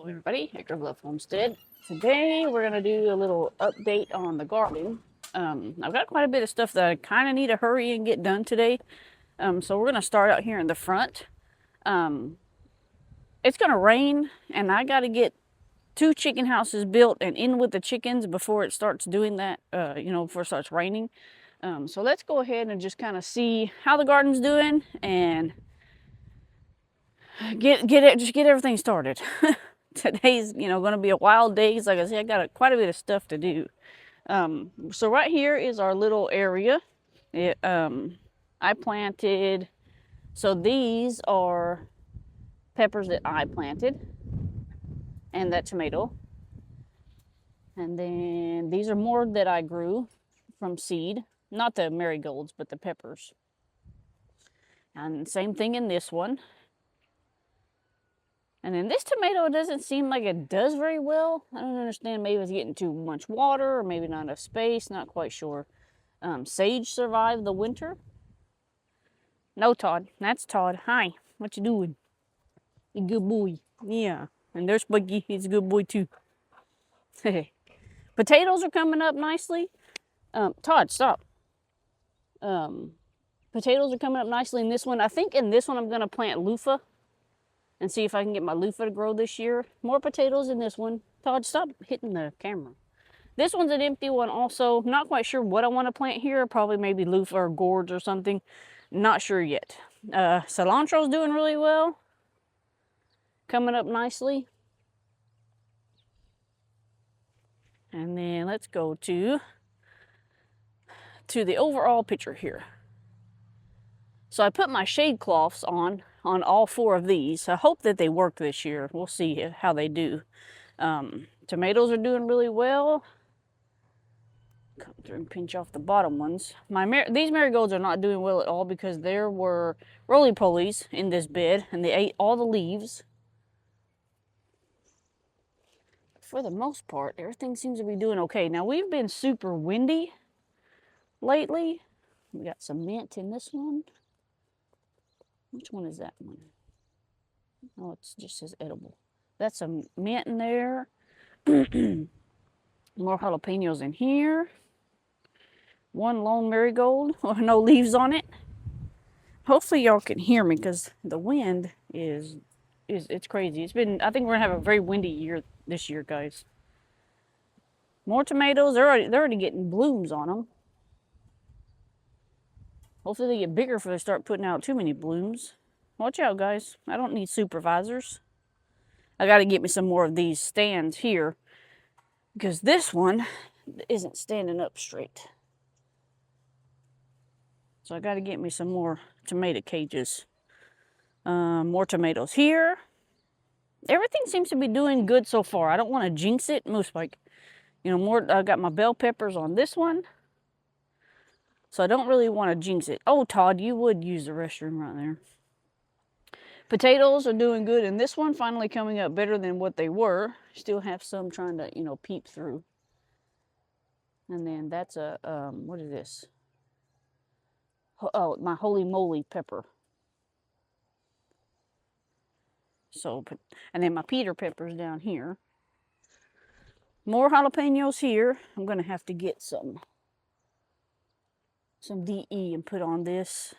Hello everybody, Hector of Love Homestead. Today we're going to do a little update on the garden. I've got quite a bit of stuff that I kind of need to hurry and get done today. So we're going to start out here in the front. It's going to rain and I got to get 2 chicken houses built and in with the chickens before it starts doing that, before it starts raining. So let's go ahead and just kind of see how the garden's doing and get everything started. Today's, going to be a wild day. Like I said, I got quite a bit of stuff to do. So right here is our little area. I planted, so these are peppers that I planted, and that tomato. And then these are more that I grew from seed, not the marigolds, but the peppers. And same thing in this one. And then this tomato doesn't seem like it does very well. I don't understand. Maybe it's getting too much water or maybe not enough space. Not quite sure. Sage survived the winter. No, Todd. That's Todd. Hi. What you doing? You good boy. Yeah. And there's Buggy. He's a good boy too. Potatoes are coming up nicely. Todd, stop. Potatoes are coming up nicely in this one. I think in this one I'm going to plant loofah and see if I can get my loofah to grow this year. More potatoes in this one. Todd, stop hitting the camera. This one's an empty one also. Not quite sure what I want to plant here. Probably maybe loofah or gourds or something. Not sure yet. Cilantro's doing really well. Coming up nicely. And then let's go to the overall picture here. So I put my shade cloths on all 4 of these. I hope that they work this year. We'll see how they do. Tomatoes are doing really well. Come through and pinch off the bottom ones. These marigolds are not doing well at all because there were roly-polies in this bed and they ate all the leaves. For the most part, everything seems to be doing okay. Now, we've been super windy lately. We got some mint in this one. Which one is that one? Oh, it just says edible. That's some mint in there. More jalapenos in here. One lone marigold with no leaves on it. Hopefully y'all can hear me because the wind is it's crazy. I think we're gonna have a very windy year this year, guys. More tomatoes. They're already getting blooms on them. Hopefully they get bigger before they start putting out too many blooms. Watch out, guys. I don't need supervisors. I got to get me some more of these stands here because this one isn't standing up straight. So I got to get me some more tomato cages. More tomatoes here. Everything seems to be doing good so far. I don't want to jinx it. Most like, more. I got my bell peppers on this one. So I don't really want to jinx it. Oh, Todd, you would use the restroom right there. Potatoes are doing good. And this one finally coming up better than what they were. Still have some trying to, peep through. And then that's a, what is this? Oh, my holy moly pepper. So, and then my Peter peppers down here. More jalapenos here. I'm going to have to get some DE and put on this.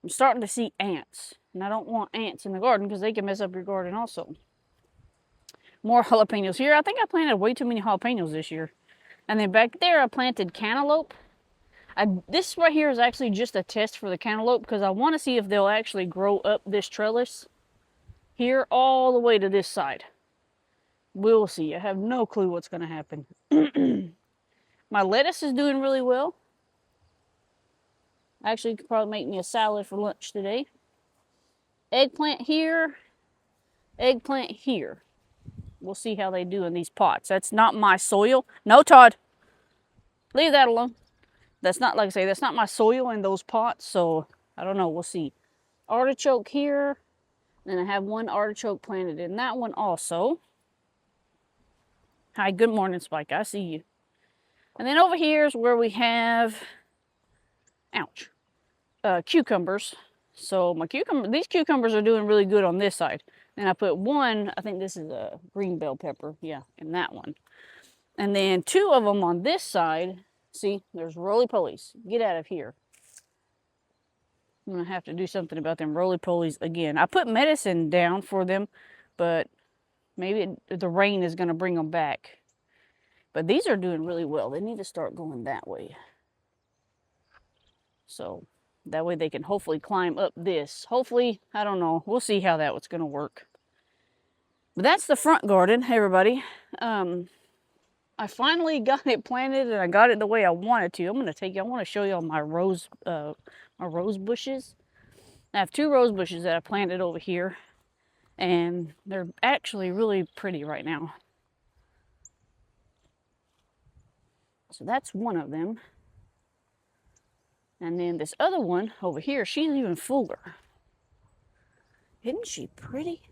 I'm starting to see ants. And I don't want ants in the garden because they can mess up your garden also. More jalapenos here. I think I planted way too many jalapenos this year. And then back there I planted cantaloupe. This right here is actually just a test for the cantaloupe because I want to see if they'll actually grow up this trellis here all the way to this side. We'll see. I have no clue what's going to happen. My lettuce is doing really well. Actually, could probably make me a salad for lunch today. Eggplant here. Eggplant here. We'll see how they do in these pots. That's not my soil. No, Todd. Leave that alone. That's not, like I say, that's not my soil in those pots. So, I don't know. We'll see. Artichoke here. And I have one artichoke planted in that one also. Hi, good morning, Spike. I see you. And then over here is where we have... Ouch. Cucumbers. So these cucumbers are doing really good on this side. And I put one, I think this is a green bell pepper, yeah, in that one. And then 2 of them on this side. See, there's roly-polies. Get out of here. I'm gonna have to do something about them roly-polies again. I put medicine down for them, but maybe the rain is gonna bring them back. But these are doing really well. They need to start going that way. So that way they can hopefully climb up this. Hopefully, I don't know. We'll see how that was gonna work. But that's the front garden, everybody. I finally got it planted and I got it the way I wanted to. I want to show y'all my rose bushes. I have 2 rose bushes that I planted over here, and they're actually really pretty right now. So that's one of them. And then this other one over here, she's even fuller. Isn't she pretty?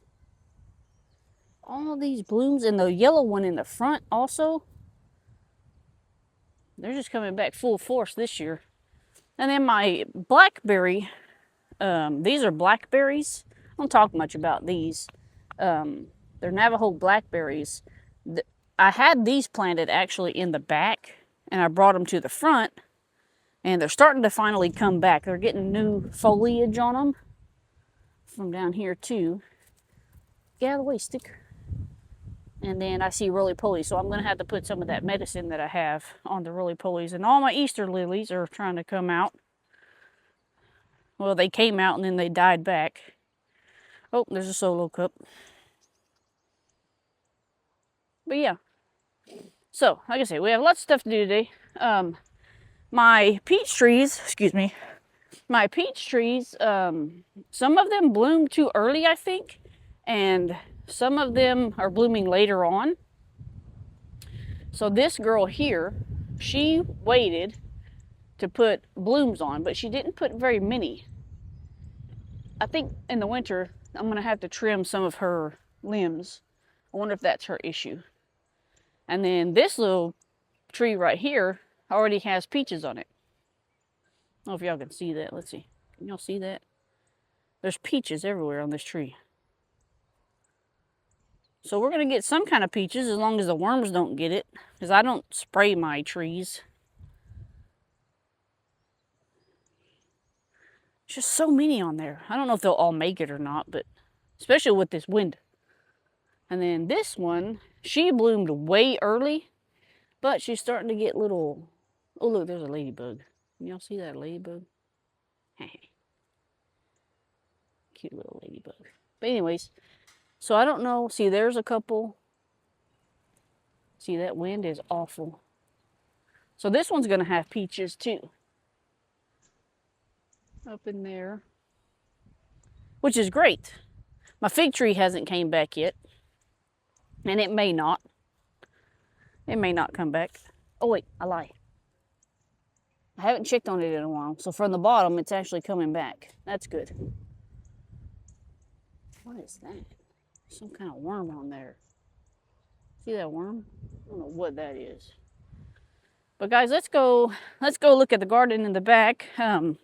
All these blooms, and the yellow one in the front also. They're just coming back full force this year. And then my blackberry, these are blackberries. I don't talk much about these. They're Navajo blackberries. I had these planted actually in the back, and I brought them to the front, and they're starting to finally come back. They're getting new foliage on them from down here too. Get out of the way, sticker. And then I see roly-polies, so I'm going to have to put some of that medicine that I have on the roly-polies. And all my Easter lilies are trying to come out. Well, they came out and then they died back. Oh, there's a solo cup. But yeah. So, like I say, we have lots of stuff to do today. My peach trees, some of them bloomed too early, I think. And some of them are blooming later on. So this girl here, she waited to put blooms on, but she didn't put very many. I think in the winter, I'm going to have to trim some of her limbs. I wonder if that's her issue. And then this little tree right here already has peaches on it. I don't know if y'all can see that. Let's see. Can y'all see that? There's peaches everywhere on this tree. So we're going to get some kind of peaches as long as the worms don't get it. Because I don't spray my trees. There's just so many on there. I don't know if they'll all make it or not. But especially with this wind. And then this one, she bloomed way early. But she's starting to get little... Oh, look, there's a ladybug. Can y'all see that ladybug? Cute little ladybug. But anyways... So I don't know. See, there's a couple. See, that wind is awful. So this one's going to have peaches too. Up in there. Which is great. My fig tree hasn't came back yet. And it may not. It may not come back. Oh wait, I lie. I haven't checked on it in a while. So from the bottom, it's actually coming back. That's good. What is that? Some kind of worm on there. See that worm? I don't know what that is. But guys, let's go look at the garden in the back. I'm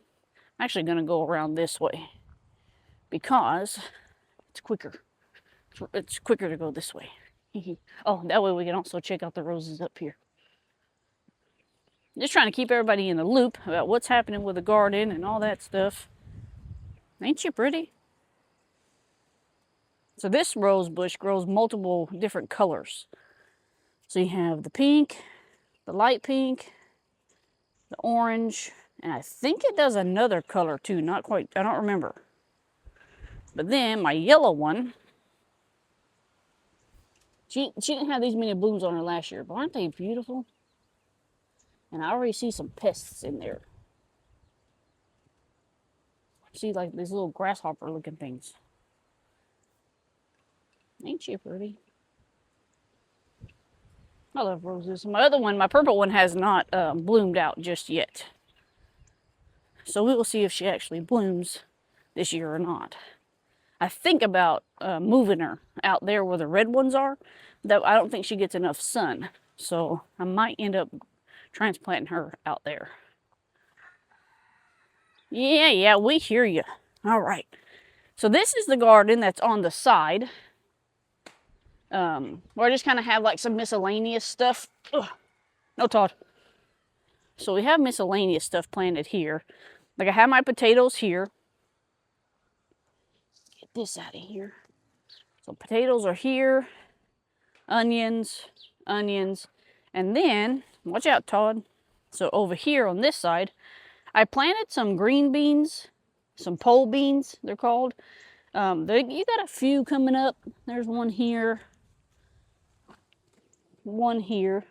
actually going to go around this way because it's quicker. It's quicker to go this way. Oh, that way we can also check out the roses up here. Just trying to keep everybody in the loop about what's happening with the garden and all that stuff. Ain't you pretty? So this rose bush grows multiple different colors. So you have the pink, the light pink, the orange, and I think it does another color too. Not quite, I don't remember. But then my yellow one, she didn't have these many blooms on her last year, but aren't they beautiful? And I already see some pests in there. See, like these little grasshopper looking things. Ain't she pretty? I love roses. My other one, my purple one, has not bloomed out just yet. So we will see if she actually blooms this year or not. I think about moving her out there where the red ones are. Though I don't think she gets enough sun. So I might end up transplanting her out there. Yeah, we hear you. All right. So this is the garden that's on the side. Where I just kind of have like some miscellaneous stuff. Ugh. No, Todd. So we have miscellaneous stuff planted here. Like I have my potatoes here. Get this out of here. So potatoes are here. Onions. And then, watch out, Todd. So over here on this side, I planted some green beans. Some pole beans, they're called. You got a few coming up. There's one here. One here.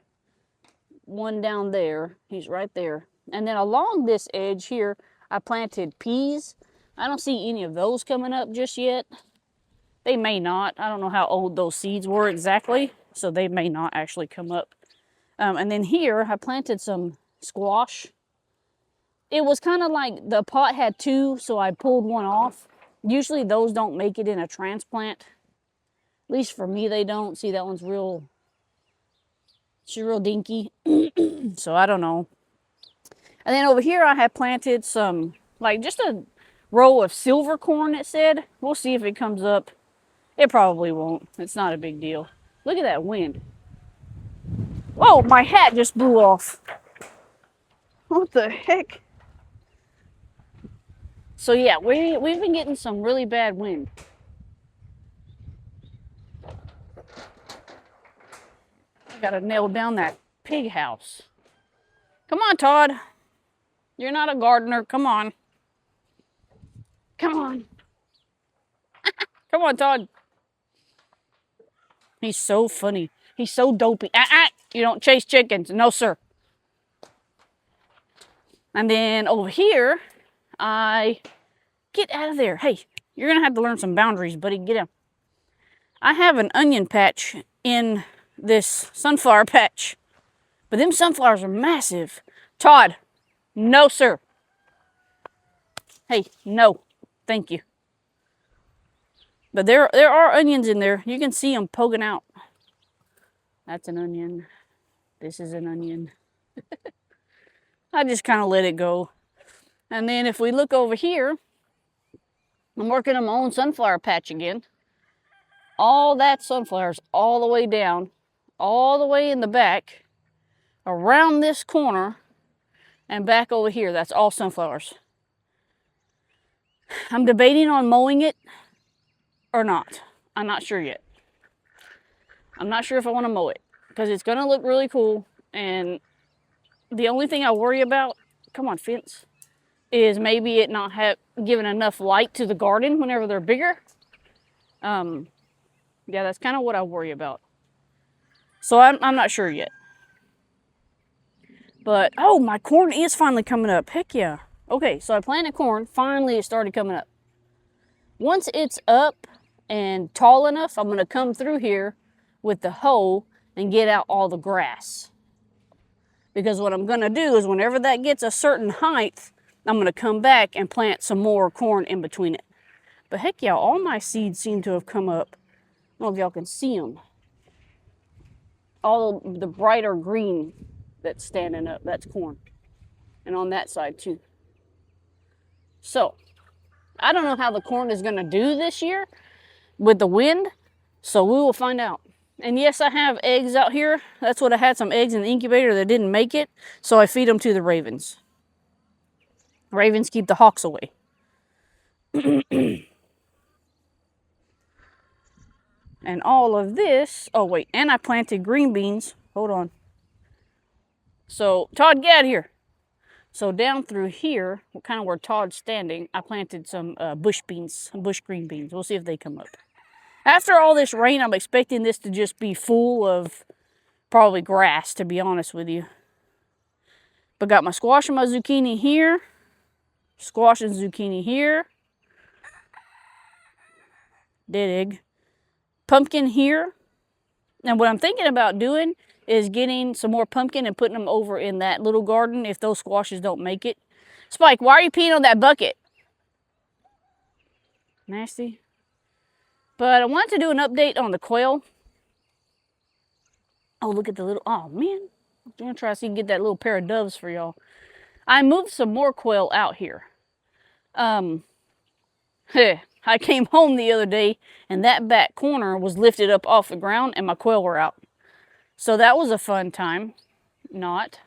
One down there. He's right there. And then along this edge here, I planted peas. I don't see any of those coming up just yet. They may not. I don't know how old those seeds were exactly, so they may not actually come up. And then here, I planted some squash. It was kind of like the pot had two, so I pulled one off. Usually those don't make it in a transplant. At least for me, they don't. See, that one's real, she's real dinky. So I don't know. And then over here, I have planted some, like just a row of silver corn, it said. We'll see if it comes up. It probably won't. It's not a big deal. Look at that wind. Whoa, my hat just blew off. What the heck? So yeah, we've been getting some really bad wind. I gotta nail down that pig house. Come on, Todd. You're not a gardener. Come on. Come on. Come on, Todd. He's so funny. He's so dopey. You don't chase chickens. No, sir. And then over here, get out of there. Hey, you're going to have to learn some boundaries, buddy. Get out. I have an onion patch in this sunflower patch. But them sunflowers are massive. Todd, no, sir. Hey, no. Thank you. But there are onions in there. You can see them poking out. That's an onion. This is an onion. I just kind of let it go. And then if we look over here, I'm working on my own sunflower patch again. All that sunflowers all the way down, all the way in the back, around this corner, and back over here. That's all sunflowers. I'm debating on mowing it or not. I'm not sure yet. I'm not sure if I want to mow it because it's going to look really cool. And the only thing I worry about, come on, fence, is maybe it not have given enough light to the garden whenever they're bigger. Yeah, that's kind of what I worry about. So I'm not sure yet. But, oh, my corn is finally coming up. Heck yeah. Okay, so I planted corn. Finally, it started coming up. Once it's up and tall enough, I'm going to come through here with the hoe and get out all the grass. Because what I'm going to do is whenever that gets a certain height, I'm going to come back and plant some more corn in between it. But heck yeah, all my seeds seem to have come up. I don't know if y'all can see them. All the brighter green that's standing up, that's corn. And on that side too. So, I don't know how the corn is going to do this year with the wind. So we will find out. And yes, I have eggs out here. That's what I had, some eggs in the incubator that didn't make it. So I feed them to the ravens. Ravens keep the hawks away. And all of this, oh wait, and I planted green beans. Hold on. So, Todd, get out of here. So down through here, kind of where Todd's standing, I planted some bush beans, some bush green beans. We'll see if they come up. After all this rain, I'm expecting this to just be full of probably grass, to be honest with you. But got my squash and my zucchini here. Squash and zucchini here. Dead egg. Pumpkin here. And what I'm thinking about doing is getting some more pumpkin and putting them over in that little garden if those squashes don't make it. Spike, why are you peeing on that bucket? Nasty. But I wanted to do an update on the quail. Oh, look at the little, oh man. I'm going to try to see if I can get that little pair of doves for y'all. I moved some more quail out here. I came home the other day and that back corner was lifted up off the ground and my quail were out. So that was a fun time. Not.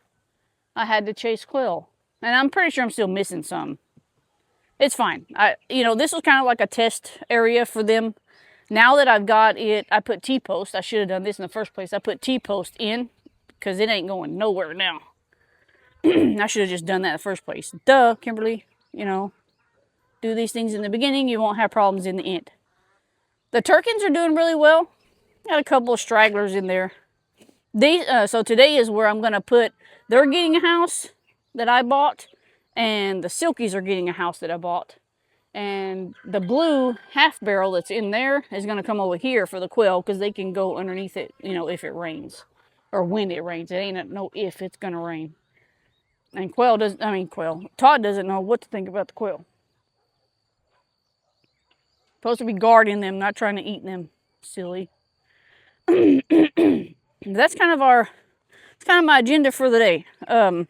I had to chase quail. And I'm pretty sure I'm still missing some. It's fine. This was kind of like a test area for them. Now that I've got it, I put T-post. I should have done this in the first place. I put T-post in because it ain't going nowhere now. I should have just done that in the first place. Duh, Kimberly. Do these things in the beginning, you won't have problems in the end. The Turkins are doing really well. Got a couple of stragglers in there. So today is where I'm going to put, they're getting a house that I bought, and the Silkies are getting a house that I bought. And the blue half barrel that's in there is going to come over here for the quail because they can go underneath it, if it rains. Or when it rains. It ain't no if it's going to rain. And Todd doesn't know what to think about the quail. Supposed to be guarding them, not trying to eat them. Silly. That's kind of my agenda for the day. Don't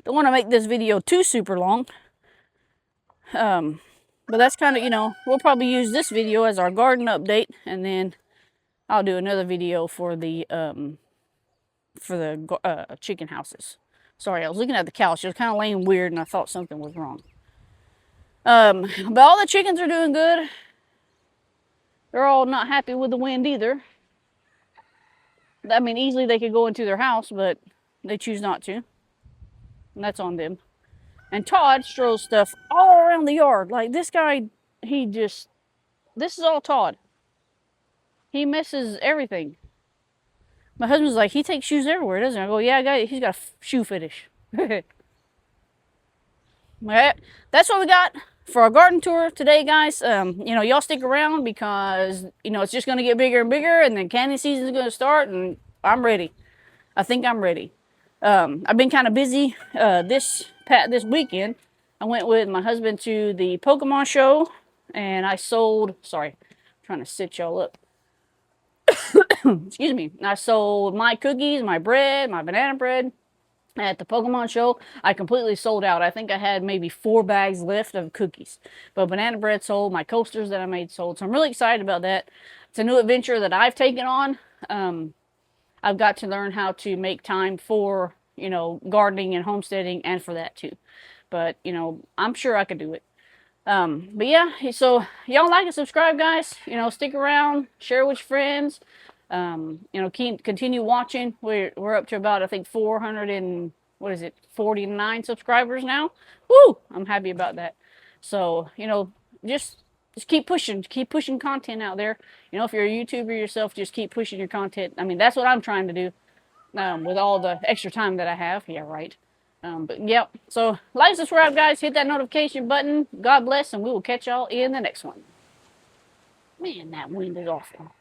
want to make this video too super long. But that's kind of, we'll probably use this video as our garden update, and then I'll do another video for the chicken houses. Sorry, I was looking at the couch. It was kind of laying weird, and I thought something was wrong. But all the chickens are doing good. They're all not happy with the wind either. I mean, easily they could go into their house, but they choose not to. And that's on them. And Todd throws stuff all around the yard. Like this guy, this is all Todd. He messes everything. My husband's like, he takes shoes everywhere, doesn't he? I go, yeah, he's got a shoe fetish. Alright, that's what we got for our garden tour today, guys. Y'all stick around because, it's just going to get bigger and bigger, and then canning season is going to start, and I'm ready. I think I'm ready. I've been kind of busy this weekend. I went with my husband to the Pokemon show, and I sold, sorry, I'm trying to sit y'all up. Excuse me. I sold my cookies, my bread, my banana bread at the Pokemon show. I completely sold out. I think I had maybe 4 bags left of cookies. But banana bread sold, my coasters that I made sold. So I'm really excited about that. It's a new adventure that I've taken on. I've got to learn how to make time for, gardening and homesteading and for that too. But, I'm sure I could do it. But yeah, so y'all like and subscribe, guys. Stick around, share with your friends. Continue watching. We're up to about, I think, 49 subscribers now. Woo! I'm happy about that. So, just keep pushing content out there. If you're a YouTuber yourself, just keep pushing your content. I mean, that's what I'm trying to do, with all the extra time that I have. Yeah, right. But yep. So like, subscribe, guys. Hit that notification button. God bless, and we will catch y'all in the next one. Man, that wind is awful.